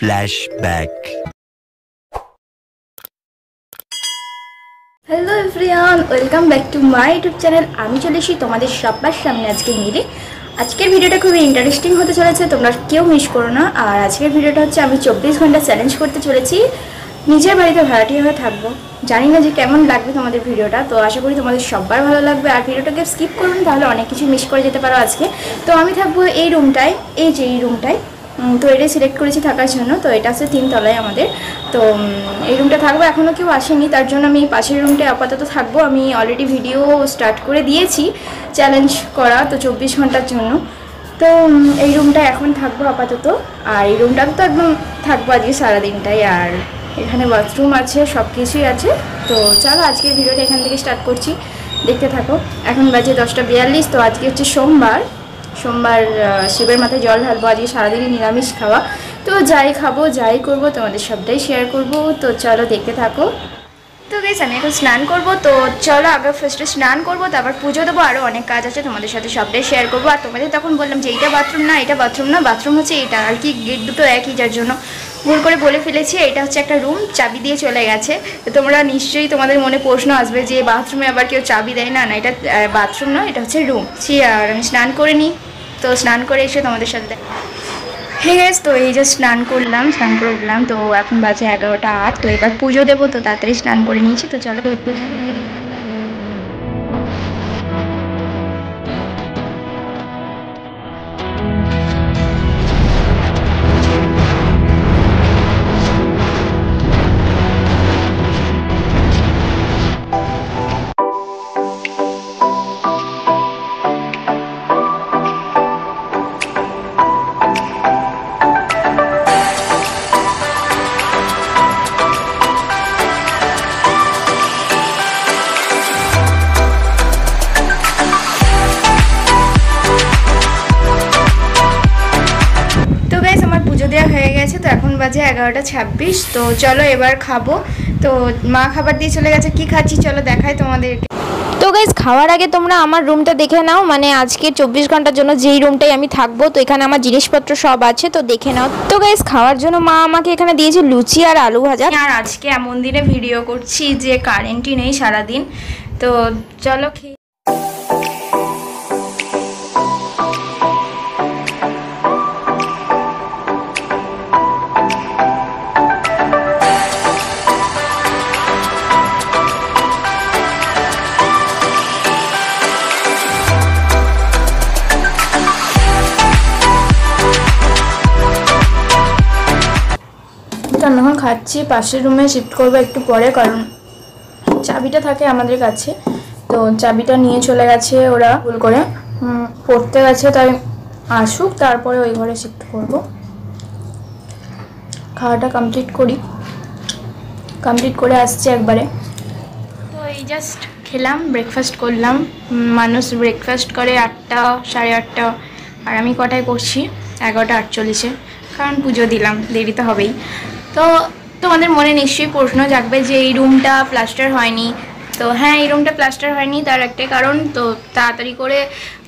Flashback. Hello everyone, welcome back to my YouTube channel. আমি চলে এসেছি তোমাদের সবার সামনে আজকে মিলে। আজকের ভিডিওটা খুবই ইন্টারেস্টিং হতে চলেছে, তোমরা কেউ মিস করো না। আর আজকের ভিডিওটা হচ্ছে আমি 24 ঘন্টা চ্যালেঞ্জ করতে চলেছি, নিজের বাড়িতে ভাড়াটিয়া হয়ে থাকবো। জানি না যে কেমন লাগবে তোমাদের ভিডিওটা, তো আশা করি তোমাদের সবার ভালো লাগবে। আর ভিডিওটাকে স্কিপ করুন, তাহলে অনেক কিছু মিস করে যেতে পারো আজকে। তো আমি থাকবো এই রুমটায়, এই রুমটায়। তো এটাই সিলেক্ট করেছি থাকার জন্য। তো এটা আছে 3 তলায় আমাদের। তো এই রুমটা থাকবো, এখনও কেউ আসেনি, তার জন্য আমি পাশের রুমটায় আপাতত থাকবো। আমি অলরেডি ভিডিও স্টার্ট করে দিয়েছি চ্যালেঞ্জ করা, তো 24 ঘন্টার জন্য। তো এই রুমটা এখন থাকবো আপাতত। আর এই রুমটা তো একদম থাকবো আজকে সারাদিনটাই। আর এখানে বাথরুম আছে, সব কিছুই আছে। তো চলো আজকের ভিডিওটা এখান থেকে স্টার্ট করছি, দেখতে থাকো। এখন বাজে 10:42। তো আজকে হচ্ছে সোমবার। শিবের মাথায় জল ঢালবো, আজকে সারাদিনই নিরামিষ খাওয়া। তো যাই খাবো যাই করবো তোমাদের সবটাই শেয়ার করব। তো চলো দেখতে থাকো। তো গাইস আমি এখন স্নান করব। তো চলো আগে ফার্স্টে স্নান করব, তারপর পুজো দেবো, আরও অনেক কাজ আছে, তোমাদের সাথে সবটাই শেয়ার করবো। আর তোমাদের তখন বললাম যে এইটা বাথরুম না, এটা বাথরুম না, বাথরুম হচ্ছে এইটা, আর কি গেট দুটো একই, যার জন্য ভুল করে বলে ফেলেছি। এটা হচ্ছে একটা রুম, চাবি দিয়ে চলে গেছে। তো তোমরা নিশ্চয়ই, তোমাদের মনে প্রশ্ন আসবে যে বাথরুমে আবার কেউ চাবি দেয় না। না, এটা বাথরুম নয়, এটা হচ্ছে রুম। আর আমি স্নান করে নিই। তো স্নান করে এসে তোমাদের সাথে হে গাইস, তো এই যে স্নান করে উঠলাম। তো এখন বাজে 11:08। তো এবার পুজো দেবো, তো তাড়াতাড়ি স্নান করে নিয়েছি। তো চলো দেওয়া হয়ে গেছে। তো এখন বাজে 11:26। তো চলো এবার খাবো। তো মা খাবার দিয়ে চলে গেছে, কি খাচ্ছি চলো দেখাই তোমাদেরকে। তো গাইজ খাওয়ার আগে তোমরা আমার রুমটা দেখে নাও, মানে আজকে 24 ঘন্টার জন্য যেই রুমটাই আমি থাকবো। তো এখানে আমার জিনিসপত্র সব আছে, তো দেখে নাও। তো গাইজ খাওয়ার জন্য মা আমাকে এখানে দিয়েছে লুচি আর আলু ভাজা। আর আজকে এমন দিনে ভিডিও করছি যে কারেন্টই নেই সারাদিন। তো চলো খেয়ে আমি এখন খাচ্ছি। পাশের রুমে শিফট করবো একটু পরে, কারণ চাবিটা থাকে আমাদের কাছে। তো চাবিটা নিয়ে চলে গেছে ওরা, ভুল করে পড়তে গেছে, তাই আসুক তারপরে ওই ঘরে শিফট করব। খাওয়াটা কমপ্লিট করে আসছে একবারে। তো এই জাস্ট খেলাম, ব্রেকফাস্ট করলাম। মানুষ ব্রেকফাস্ট করে 8টা, 8:30। আর আমি কটায় করছি? 11:48, কারণ পুজো দিলাম, দেরি তো হবেই। তো তোমাদের মনে নিশ্চয়ই প্রশ্ন জাগবে যে এই রুমটা প্লাস্টার হয়নি। তো হ্যাঁ, এই রুমটা প্লাস্টার হয়নি, তার একটা কারণ, তো তাড়াতাড়ি করে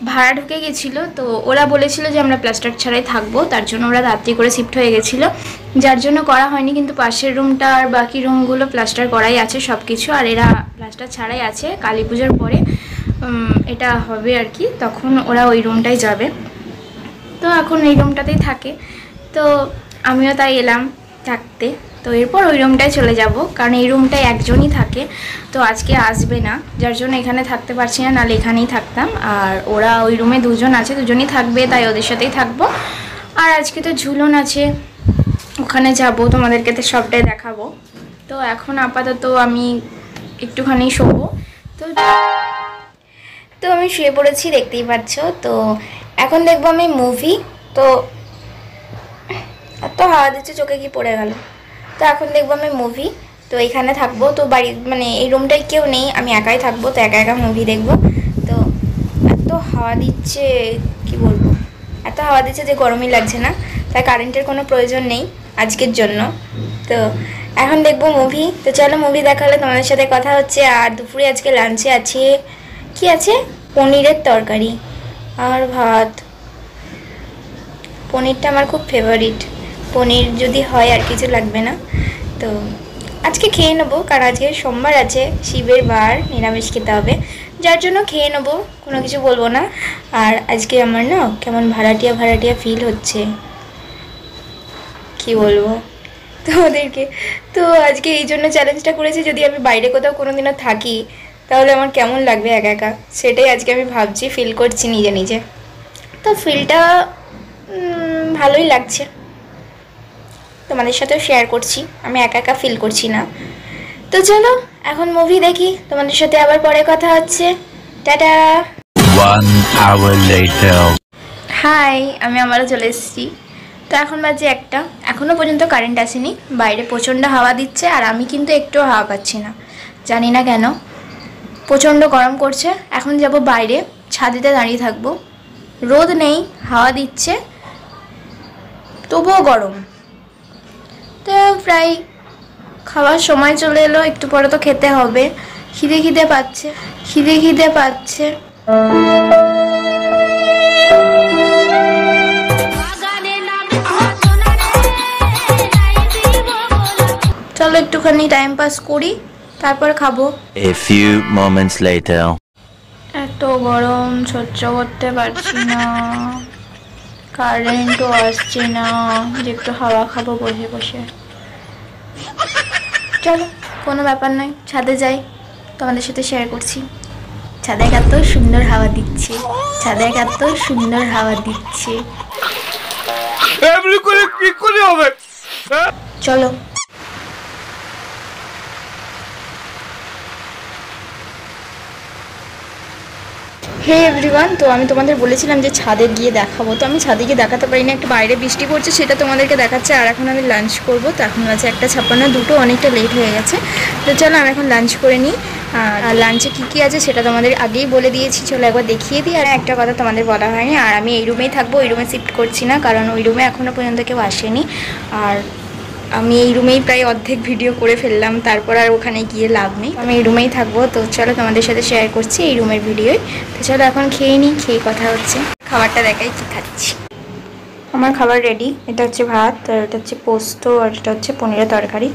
ভাড়া ঢুকে গেছিলো। তো ওরা বলেছিল যে আমরা প্লাস্টার ছাড়াই থাকবো, তার জন্য ওরা তাড়াতাড়ি করে শিফট হয়ে গেছিলো, যার জন্য করা হয়নি। কিন্তু পাশের রুমটা আর বাকি রুমগুলো প্লাস্টার করাই আছে সব কিছু, আর এরা প্লাস্টার ছাড়াই আছে। কালী পুজোর পরে এটা হবে আর কি, তখন ওরা ওই রুমটাই যাবে। তো এখন এই রুমটাতেই থাকে, তো আমিও তাই এলাম থাকতে। তো এরপর ওই রুমটায় চলে যাব, কারণ এই রুমটায় একজনই থাকে, তো আজকে আসবে না, যার জন্য এখানে থাকতে পারছি না, নাহলে এখানেই থাকতাম। আর ওরা ওই রুমে দুজন আছে, দুজনই থাকবে, তাই ওদের সাথেই থাকবো। আর আজকে তো ঝুলন আছে, ওখানে যাব, তোমাদেরকে তো সবটাই দেখাবো। তো এখন আপাতত আমি একটুখানি শোবো। তো আমি শুয়ে পড়েছি, দেখতেই পাচ্ছ। তো এখন দেখবো আমি মুভি। তো এত হাওয়া দিচ্ছে, চোখে কি পড়ে গেল। তো এখন দেখবো আমি মুভি। তো এখানে থাকবো, তো বাড়ি মানে এই রুমটায় কেউ নেই, আমি একাই থাকবো, তো একা একা মুভি দেখবো। তো এত হাওয়া দিচ্ছে, কি বলবো, এত হাওয়া দিচ্ছে যে গরমই লাগছে না, তাই কারেন্টের কোনো প্রয়োজন নেই আজকের জন্য। তো এখন দেখবো মুভি। তো চলো মুভি দেখালে তোমাদের সাথে কথা হচ্ছে। আর দুপুরে আজকে লাঞ্চে আছে, কি আছে, পনিরের তরকারি আর ভাত। পনিরটা আমার খুব ফেভারিট, পনির যদি হয় আর কিছু লাগবে না। তো আজকে খেয়ে নেবো, কারণ আজকে সোমবার আছে, শিবের বার, নিরামিষ খেতে হবে, যার জন্য খেয়ে নেবো, কোনো কিছু বলবো না। আর আজকে আমার না কেমন ভাড়াটিয়া ভাড়াটিয়া ফিল হচ্ছে, কি বলবো তোমাদেরকে। তো আজকে এই জন্য চ্যালেঞ্জটা করেছি, যদি আমি বাইরে কোথাও কোনো দিনও থাকি তাহলে আমার কেমন লাগবে একা একা, সেটাই আজকে আমি ভাবছি, ফিল করছি নিজে নিজে। তো ফিলটা ভালোই লাগছে, তোমাদের সাথেও শেয়ার করছি, আমি একা একা ফিল করছি না। তো চলো এখন মুভি দেখি, তোমাদের সাথে আবার পরে কথা হচ্ছে, টাটা। 1 hour later. হাই, আমি আবারও চলে এসেছি। তো এখন বাজে 1টা, এখনও পর্যন্ত কারেন্ট আসেনি, বাইরে প্রচণ্ড হাওয়া দিচ্ছে আর আমি কিন্তু একটুও হাওয়া পাচ্ছি না, জানি না কেন, প্রচণ্ড গরম করছে। এখন যাব বাইরে, ছাদেতে দাঁড়িয়ে থাকবো, রোদ নেই, হাওয়া দিচ্ছে, তবুও গরম। তো প্রায় খাওয়ার সময় চলে এলো, একটু পরে তো খেতে হবে, খিদে পাচ্ছে। চলো একটুখানি টাইম পাস করি, তারপর খাবো। A few moments later. এত গরম সহ্য করতে পারছি না, কারেন্টও আসছে না যে একটু হাওয়া খাবো বসে বসে। চলো কোনো ব্যাপার নয়, ছাদে যাই, তোমাদের সাথে শেয়ার করছি। ছাদে এত সুন্দর হাওয়া দিচ্ছে, চলো। হে এভরিওয়ান, তো আমি তোমাদের বলেছিলাম যে ছাদে গিয়ে দেখাবো, তো আমি ছাদে গিয়ে দেখাতে পারি না, একটু বাইরে বৃষ্টি পড়ছে, সেটা তোমাদেরকে দেখাচ্ছে। আর এখন আমি লাঞ্চ করবো, তো এখন আছে 1:56, দুটো অনেকটা লেট হয়ে গেছে। তো চলো আমি এখন লাঞ্চ করে নিই, আর লাঞ্চে কী আছে সেটা তোমাদের আগেই বলে দিয়েছি, চলো একবার দেখিয়ে দিই। আর একটা কথা তোমাদের বলা হয়নি, আর আমি এই রুমেই থাকবো, ওই রুমে শিফট করছি না, কারণ ওই রুমে এখনও পর্যন্ত কেউ আসেনি। আর আমি এই রুমেই প্রায় অর্ধেক ভিডিও করে ফেললাম, তারপর আর ওখানে গিয়ে লাভ নেই, আমি এই রুমেই থাকবো। তো চলো তোমাদের সাথে শেয়ার করছি এই রুমের ভিডিওই। তো চলো এখন খেয়ে নিই, খেয়ে কথা হচ্ছে। খাবারটা দেখাই কি খাচ্ছি। আমার খাবার রেডি, এটা হচ্ছে ভাত, আর এটা হচ্ছে পোস্ত, আর এটা হচ্ছে পনিরের তরকারি।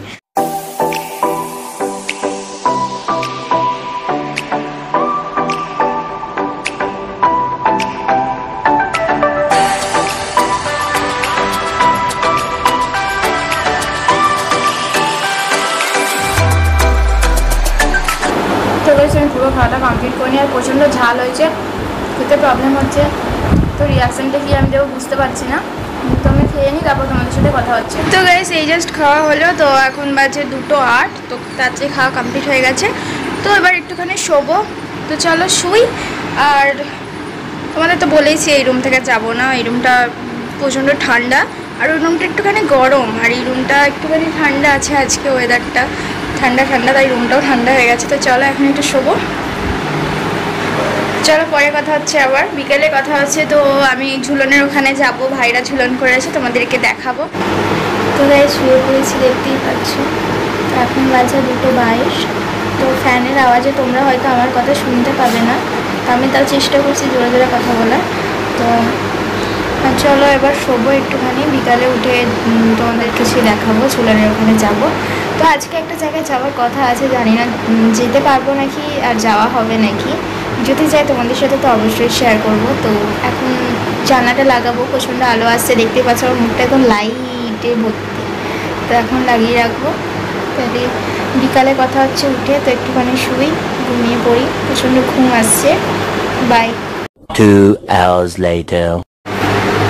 আমি পুরো খাওয়াটা কমপ্লিট করিনি, আর প্রচণ্ড ঝাল হয়েছে, খেতে প্রবলেম হচ্ছে, তো রিয়াকশানটা কি আমি দেবো বুঝতে পারছি না। তো আমি খেয়ে নিই, তারপর তোমাদের সাথে কথা হচ্ছে। তো গাইস এই জাস্ট খাওয়া হলো, তো এখন বাজে 2:08, তো তার চেয়ে খাওয়া কমপ্লিট হয়ে গেছে। তো এবার একটুখানি শোবো, তো চলো শুই। আর তোমাদের তো বলেইছি এই রুম থেকে যাবো না, এই রুমটা প্রচণ্ড ঠান্ডা, আর ওই রুমটা একটুখানি গরম, আর এই রুমটা একটুখানি ঠান্ডা আছে, আজকে ওয়েদারটা ঠান্ডা, তাই রুমটাও ঠান্ডা হয়ে গেছে। তো চলো এখন একটু শোবো, চলো পরে কথা হচ্ছে, আবার বিকেলে কথা হচ্ছে। তো আমি ঝুলনের ওখানে যাব, ভাইরা ঝুলন করেছে, তোমাদেরকে দেখাবো। তো গাই শুয়ে পড়েছি, দেখতেই পাচ্ছ, তো এখন বাজে 2:22। তো ফ্যানের আওয়াজে তোমরা হয়তো আমার কথা শুনতে পাবে না, তো আমি তাও চেষ্টা করছি জোরে জোরে কথা বলার। তো চলো এবার শোবো একটুখানি, বিকালে উঠে তোমাদের কিছু দেখাবো, ঝুলনের ওখানে যাব। তো আজকে একটা জায়গায় যাওয়ার কথা আছে, জানি না যেতে পারবো নাকি আর যাওয়া হবে নাকি, যদি যাই তোমাদের সাথে তো অবশ্যই শেয়ার করব। তো এখন জানলাটা লাগাবো, প্রচণ্ড আলো আসছে, দেখতে পাচ্ছ আমার মুখটা একদম লাইটে ভর্তি, তো এখন লাগিয়ে রাখবো। তাহলে বিকালে কথা হচ্ছে উঠে, তো একটুখানি শুই, ঘুমিয়ে পড়ি, প্রচণ্ড ঘুম আসছে। Bye. 2 hours later.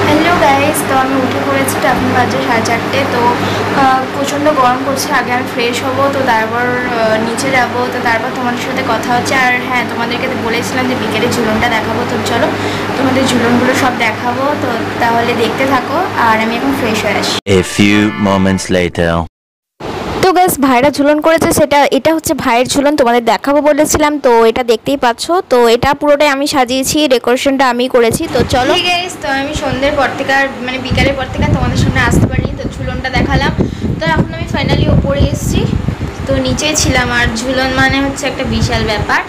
Hello guys, তো আমি উঠে পড়েছি, তো এখন বাজে 4:30। তো প্রচণ্ড গরম করছে, আগে আমি ফ্রেশ হবো, তো তারপর নিচে যাবো, তো তারপর তোমাদের সাথে কথা হচ্ছে। আর হ্যাঁ, তোমাদেরকে বলেছিলাম যে বিকেলে ঝুলনটা দেখাবো, তো চলো তোমাদের ঝুলনগুলো সব দেখাবো, তো তাহলে দেখতে থাকো। আর আমি এখন ফ্রেশ হয়ে আসি। A few moments later. তো গাইস ভাইরা ঝুলন করেছে, এটা হচ্ছে ভাইয়ের ঝুলন, তোমাদের দেখাবো বলেছিলাম, তো এটা দেখতেই পাচ্ছ। তো এটা পুরোটাই আমি সাজিয়েছি, ডেকোরেশনটা আমি করেছি। তো চলো গাইস, তো আমি সন্ধ্যের পর থেকে মানে বিকালের পর থেকে তোমাদের সামনে আসতে পারিনি, তো ঝুলনটা দেখালাম। তো এখন আমি ফাইনালি ওপরে এসেছি, তো নিচেই ছিলাম, আর ঝুলন মানে হচ্ছে একটা বিশাল ব্যাপার।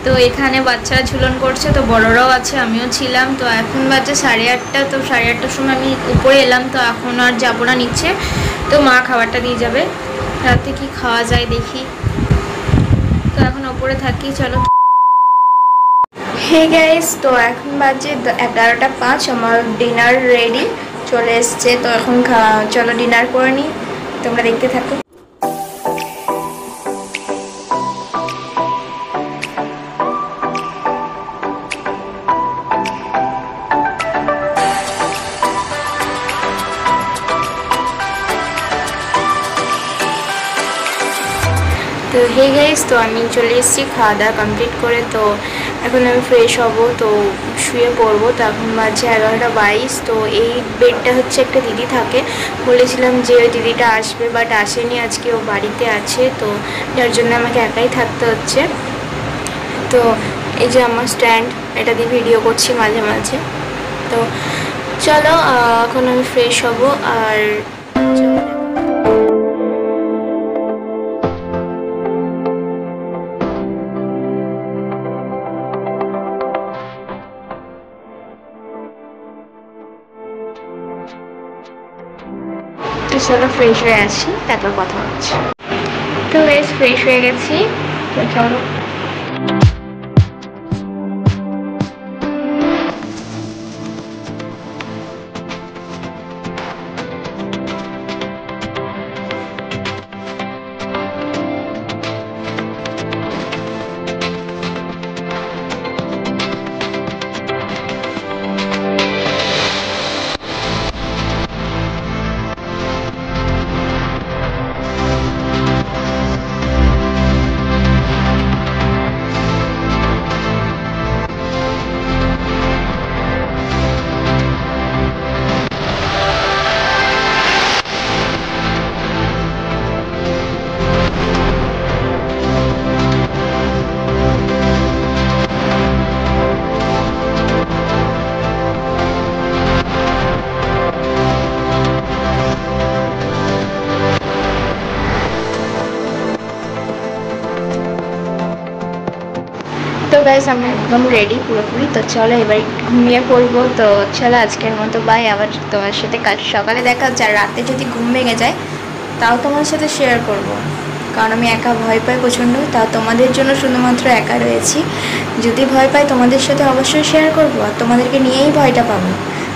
তো এখানে বাচ্চারা ঝুলন করছে, তো বড়রাও আছে, আমিও ছিলাম। তো এখন বাজে 8:30, তো 8:30টার সময় আমি উপরে এলাম। তো এখন আর যাবো না নিচে, তো মা খাবারটা দিয়ে যাবে। রাতে কি খাওয়া যায় দেখি। তো এখন ওপরে থাকি, চলো। হে গাইস, তো এখন বাজে 11:05, আমার ডিনার রেডি চলে এসছে। তো এখন চলো ডিনার করে নিই, তোমরা দেখতে থাকো। তো হে গাইস, তো আমি চলে এসেছি খাওয়া দাওয়া কমপ্লিট করে। তো এখন আমি ফ্রেশ হব, তো শুয়ে পড়বো। তো এখন বাজে 11:22। তো এই বেডটা হচ্ছে একটা দিদি থাকে, বলেছিলাম যে ওই দিদিটা আসবে, বাট আসেনি আজকে, ও বাড়িতে আছে। তো যার জন্য আমাকে একাই থাকতে হচ্ছে। তো এই যে আমার স্ট্যান্ড, এটা দিয়ে ভিডিও করছি মাঝে মাঝে। তো চলো এখন আমি ফ্রেশ হব আর চলো ফ্রেশ হয়ে আসি, তারপর কথা হচ্ছে। তো বেশ ফ্রেশ হয়ে গেছি, তো চলো। তো গাইস, আমি একদম রেডি পুরোপুরি। তো চলো এবার ঘুমিয়ে পড়বো। তো চলো আজকের মতো বাই, আবার তোমার সাথে কাল সকালে দেখা হচ্ছে। আর রাতে যদি ঘুম ভেঙে যায় তাও তোমার সাথে শেয়ার করব, কারণ আমি একা ভয় পাই প্রচণ্ড। তাও তোমাদের জন্য শুধুমাত্র একা রয়েছি। যদি ভয় পাই তোমাদের সাথে অবশ্যই শেয়ার করবো, আর তোমাদেরকে নিয়েই ভয়টা পাবো।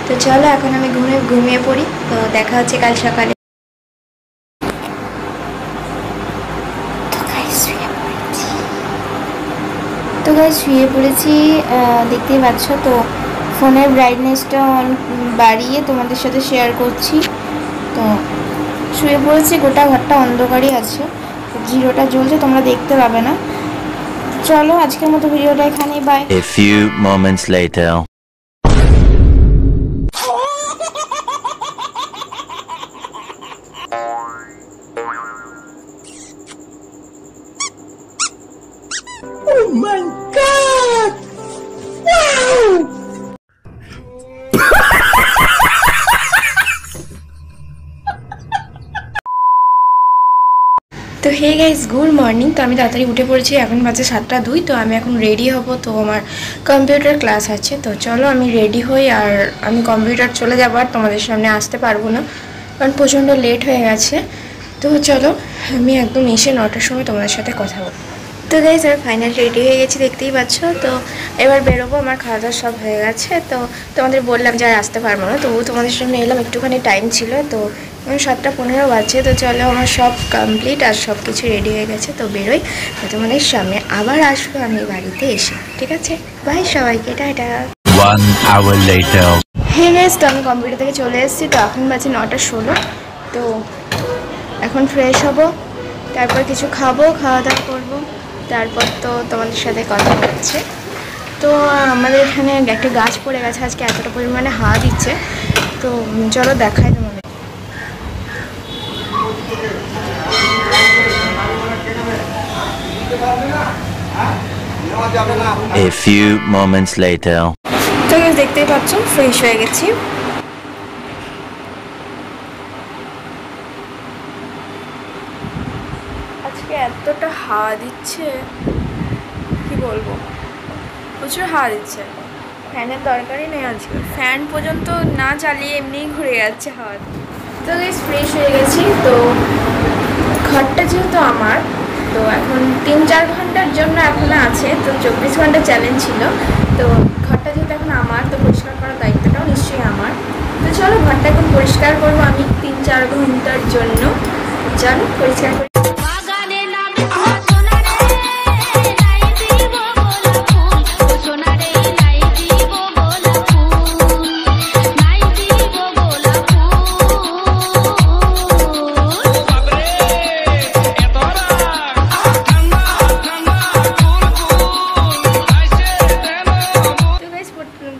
তো চলো এখন আমি ঘুমিয়ে পড়ি। তো দেখা হচ্ছে কাল সকালে। তো গাইস শুয়ে পড়েছি, দেখতেই পাচ্ছ। তো ফোনের ব্রাইটনেসটা বাড়িয়ে তোমাদের সাথে শেয়ার করছি। তো শুয়ে পড়েছি, গোটা ঘরটা অন্ধকারই আছে, জিরোটা জ্বলছে, তোমরা দেখতে পাবে না। চলো আজকের মতো ভিডিওটা এখানেই, by. A few moments later. Oh my God! Wow! তো হে গাইস, গুড মর্নিং। তো আমি তাড়াতাড়ি উঠে পড়েছি, এখন বাজে 7:02। তো আমি এখন রেডি হব, তো আমার কম্পিউটার ক্লাস আছে। তো চলো আমি রেডি হই, আর আমি কম্পিউটার চলে যাবো, আর তোমাদের সামনে আসতে পারবো না, কারণ প্রচণ্ড লেট হয়ে গেছে। তো চলো আমি একদম এসে 9টার সময় তোমাদের সাথে কথা বলবো। তো গাইস, আমি ফাইনাল রেডি হয়ে গেছি, দেখতেই পাচ্ছ। তো এবার বেরোবো, আমার খাওয়া দাওয়া সব হয়ে গেছে। তো তোমাদের বললাম যে আর আসতে পারবো না, তবু তোমাদের সামনে এলাম, একটুখানি টাইম ছিল। তো 7:15 বাজছে। তো চলো আমার সব কমপ্লিট আর সব কিছু রেডি হয়ে গেছে। তো বেরোই, তো তোমাদের সামনে আবার আসবো আমি বাড়িতে এসে, ঠিক আছে? বাই সবাইকে, টাটা। 1 hour later. হ্যাঁ গাইস, তো আমি কম্পিউটার থেকে চলে এসেছি। তো এখন বাজে 9:16। তো এখন ফ্রেশ হব, তারপর কিছু খাবো, খাওয়া দাওয়া করবো, তারপর তো তোমাদের সাথে কথা হচ্ছে। তো আমাদের এখানে একটা গাছ পড়ে গেছে, আজকে এতটা পরিমাণে হাওয়া দিচ্ছে। তো চলো দেখাই তোমাদের। A few moments later. তো দেখতেই পাচ্ছ ফ্রেশ হয়ে গেছি। আজকে এতটা হাওয়া দিচ্ছে কি বলবো। প্রচুর হাওয়া দিচ্ছে, ফ্যানের দরকারই নেই আজকে, ফ্যান পর্যন্ত না চালিয়ে এমনিই ঘুরে যাচ্ছে হাওয়া। তো গাইস ফ্রেশ হয়ে গেছি। তো ঘরটা যেহেতু আমার, তো এখন 3-4 ঘন্টার জন্য এখনো আছে, তো 24 ঘন্টা চ্যালেঞ্জ ছিল। তো ঘরটা যেহেতু এখন আমার, তো পরিষ্কার করার দায়িত্বটাও নিশ্চয়ই আমার। তো চলো ঘরটা এখন পরিষ্কার করবো আমি 3-4 ঘন্টার জন্য। চলো পরিষ্কার করি।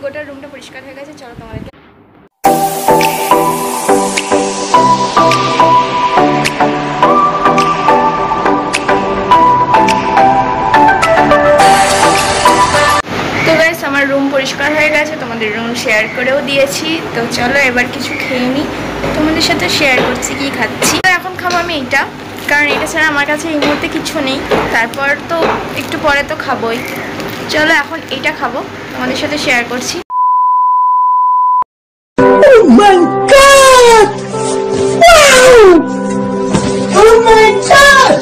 গোটা রুমটা পরিষ্কার হয়ে গেছে, চলো তোমাদেরকে। তো গাইস আমার রুম পরিষ্কার হয়ে গেছে, তোমাদের রুম শেয়ার করেও দিয়েছি। তো চলো এবার কিছু খেয়ে নিই, তোমাদের সাথে শেয়ার করছি কি খাচ্ছি। এখন খাবো আমি এইটা, কারণ এটা ছাড়া আমার কাছে এই মুহূর্তে কিছু নেই। তারপর তো একটু পরে তো খাবোই। চলো এখন এইটা খাবো, তোমাদের সাথে শেয়ার করছি। Oh my God! Wow! Oh my God!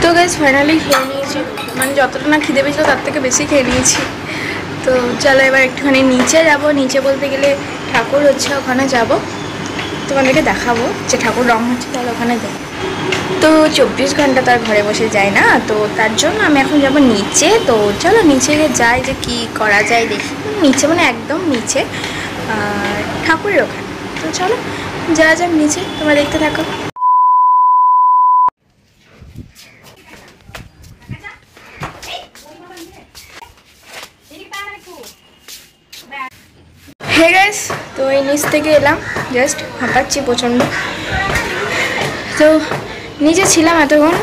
তো গাইস ফাইনালি খেয়ে নিয়েছি, মানে যতটা না খিদে পেয়েছিল তার থেকে বেশি খেয়ে নিয়েছি। তো চলো এবার একটুখানি নিচে যাব, নিচে বলতে গেলে ঠাকুর হচ্ছে ওখানে যাব, তোমাদেরকে দেখাবো যে ঠাকুর রং হচ্ছে, তাহলে ওখানে যাই। তো 24 ঘন্টা তার ঘরে বসে যায় না, তো তার জন্য আমি এখন যাব নিচে। তো চলো নিচে যাই, যে কি করা যায় দেখি। নিচে মানে একদম নিচে, আর ঠাকুরের ওখানে। তো চলো যাওয়া যাক নিচে, তোমরা দেখতে থাকো। হে গাইস, তো এই নিচ থেকে এলাম, জাস্ট হাঁপাচ্ছি প্রচণ্ড। তো নিচে ছিলাম এতক্ষণ,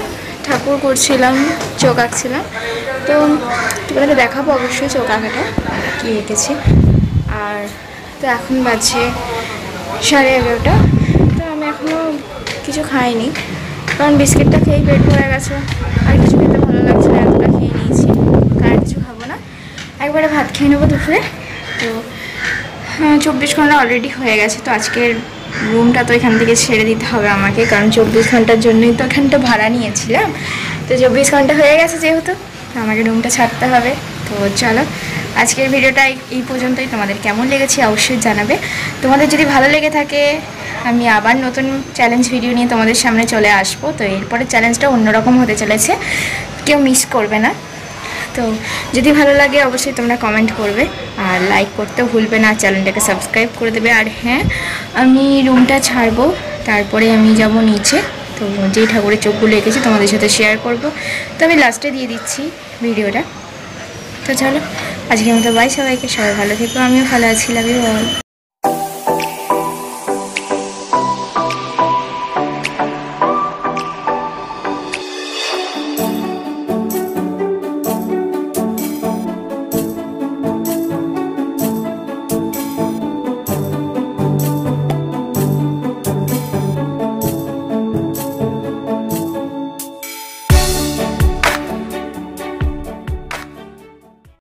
ঠাকুর করছিলাম, চোখ আঁকছিলাম। তো তোমাদেরকে দেখাবো অবশ্যই চোখ আঁকাটা কী এঁকেছি। আর তো এখন বাজছে 11:30। তো আমি এখনও কিছু খাইনি, কারণ বিস্কিটটা খেয়েই পেট ভরে গেছে, আর কিছু খেতে ভালো লাগছে না, এতটা খেয়ে নিয়েছি। আর কিছু খাবো না, একবারে ভাত খেয়ে নেবো দুপুরে। তো 24 ঘন্টা অলরেডি হয়ে গেছে। তো আজকের রুমটা তো এখান থেকে ছেড়ে দিতে হবে আমাকে, কারণ 24 ঘন্টার জন্যই তো এখানটা ভাড়া নিয়েছিলাম। তো 24 ঘন্টা হয়ে গেছে যেহেতু, আমাকে রুমটা ছাড়তে হবে। তো চলো আজকের ভিডিওটা এই পর্যন্তই। তোমাদের কেমন লেগেছে অবশ্যই জানাবে। তোমাদের যদি ভালো লেগে থাকে, আমি আবার নতুন চ্যালেঞ্জ ভিডিও নিয়ে তোমাদের সামনে চলে আসবো। তো এরপরে চ্যালেঞ্জটা অন্যরকম হতে চলেছে, কেউ মিস করবে না। তো যদি ভালো লাগে অবশ্যই তোমরা কমেন্ট করবে, আর লাইক করতেও ভুলবে না, চ্যানেলটাকে সাবস্ক্রাইব করে দেবে। আর হ্যাঁ, আমি রুমটা ছাড়বো, তারপরে আমি যাব নিচে। তো যেই ঠাকুরের চোখগুলো এঁকেছি তোমাদের সাথে শেয়ার করব। তো আমি লাস্টে দিয়ে দিচ্ছি ভিডিওটা। তো চলো আজকের মতো বাই সবাইকে, সবাই ভালো থেকো, আমিও ভালো আছি, লাভ ইউ অল।